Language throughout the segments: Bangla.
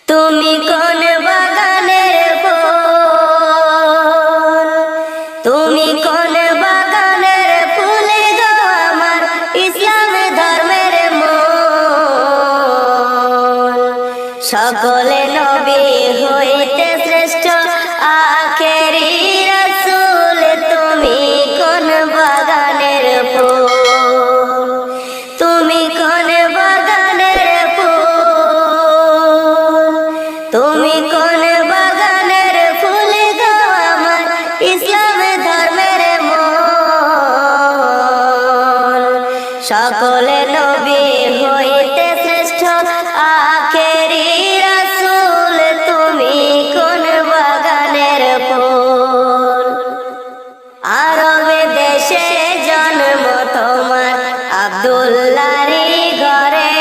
তুমি কোন বাগানের ফুল, তুমি কোন বাগানের ফুল গো আমার ইসলাম ধর্মের মূল। সকলে নবী হইতে শ্রেষ্ঠ আখেরি রাসূল, তুমি কোন বাগানের ফুল, তুমি কোন বাগানের ফুল, তুমি কোন বাগানের ফুল গো আমার ইসলাম ধর্মের মূল। সকলে নবী হইতে শ্রেষ্ঠ আখেরি রাসূল, তুমি কোন বাগানের ফুল। আরবে দেশে জন্ম তোমার আব্দুল্লাহর ঘরে,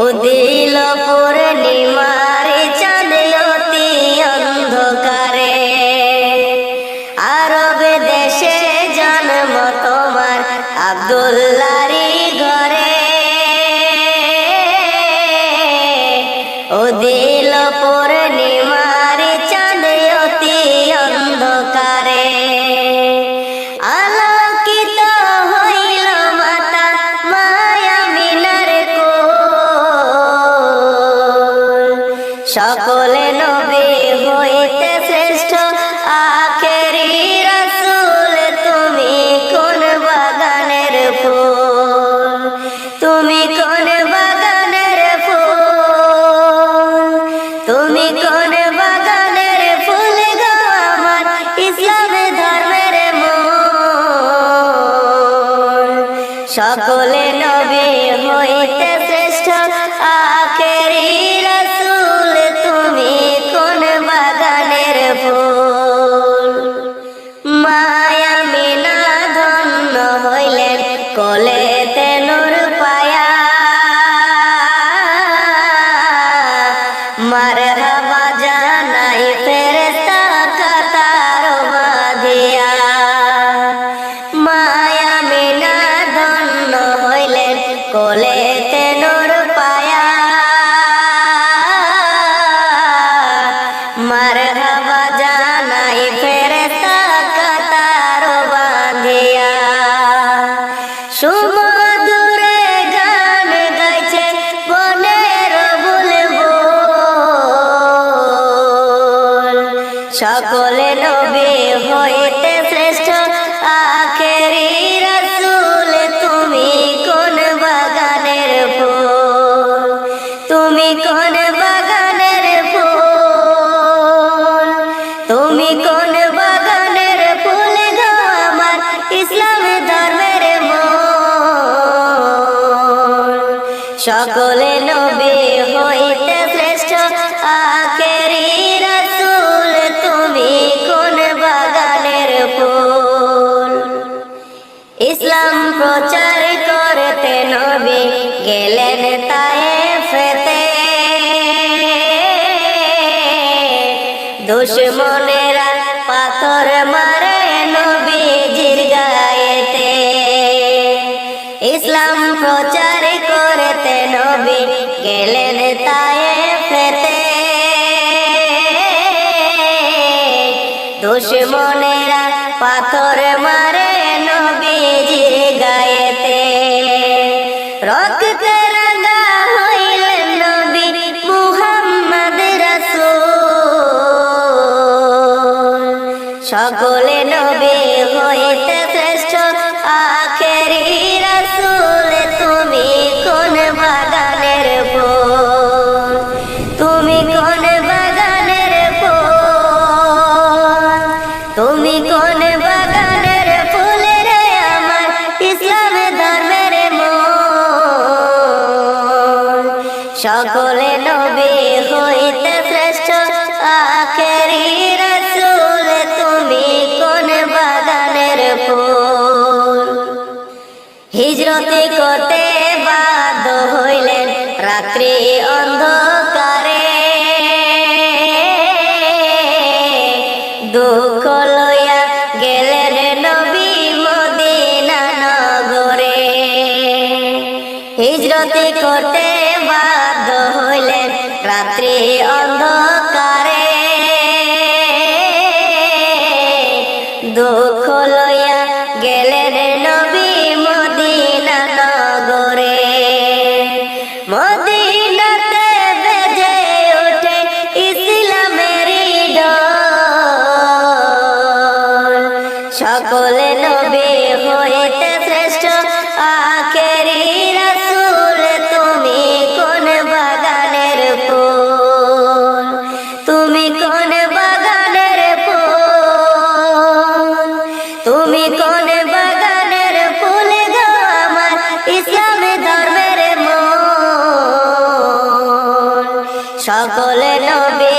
উদিল পূর্ণিমার চাঁদ অতি অন্ধকারে। আরবে দেশে জন্ম তোমার আব্দুল্লাহর ঘরে, উদিল পূর্ণিমার চাঁদ অতি অন্ধকারে। আলোকিত হইল মাতা মায়া মিনার কোল। সকলে নবী হইতে শ্রেষ্ঠ আখেরি রাসূল, তুমি কোন বাগানের ফুল, তুমি কোন বাগানের ফুল, তুমি কোন বাগানের ফুল গো আমার ইসলাম ধর্মের মূল। সকলে নবী হইতে শ্রেষ্ঠ আখেরি রাসূল, তুমি কোন বাগানের ফুল। মায়া মিনা ধন্য হইলেন কোলেতে নূর পায়া, মারহাবা জানাই ফেরেশতা কাতার বাঁধিয়া। মায়া মিনা ধন্য হইলেন কোলেতে নূর পায়া, মারহাবা জানাই ফেরেশতা কাতার বাঁধিয়া। সুমধুরে গান গাইছে বনের বুলবুল। সকলে নবী হইতে শ্রেষ্ঠ আখেরি রাসূল, তুমি কোন বাগানের ফুল, তুমি কোন বাগানের ফুল, তুমি কোন বাগানের ফুল গো আমার ইসলাম ধর্মের মূল। সকলে নবী হইতে শ্রেষ্ঠ আখেরি রাসূল, তুমি কোন বাগানের ফুল। ইসলাম প্রচার করতে নবী গেলেন তায়েফেতে, দুশমনেরা পাথর মারে নবীজির গায়েতে। ইসলাম প্রচার করতে নবী গেলেন তায়েফেতে, দুশমনেরা পাথর মারে নবীজির গায়েতে। রক্তে রাঙা হইলেন নবী মুহাম্মদ রাসূল। সকলে নবী হইতে শ্রেষ্ঠ আখেরি রাসূল, তুমি কোন বাগানের ফুল, তুমি কোন বাগানের ফুল, তুমি কোন বাগানের ফুল রে আমার ইসলাম ধর্মের মূল। সকলে নবী হইতে শ্রেষ্ঠ আখেরি রাসূল, তুমি কোন বাগানের ফুল। হিজরতে করতে বাধ্য হইলেন রাত্রি অন্ধকারে, দুঃখ লইয়া গেলেন নবী মদিনা নগরে। হিজরতে হিজরতি করতে বাধ্য হইলেন রাত্রি অন্ধকারে, দুঃখ লইয়া গেলেন নবী মদিনা নগরে। মদিনাতে বেজে ওঠে ইসলামেরই ঢোল, সকলে নবী হইতে শ্রেষ্ঠ আখেরি রাসূল, তুমি কোন বাগানের ফুল, তুমি কোন বাগানের ফুল, তুমি কোন বাগানের ফুল গো আমার ইসলাম ধর্মের মূল। সকলে নবী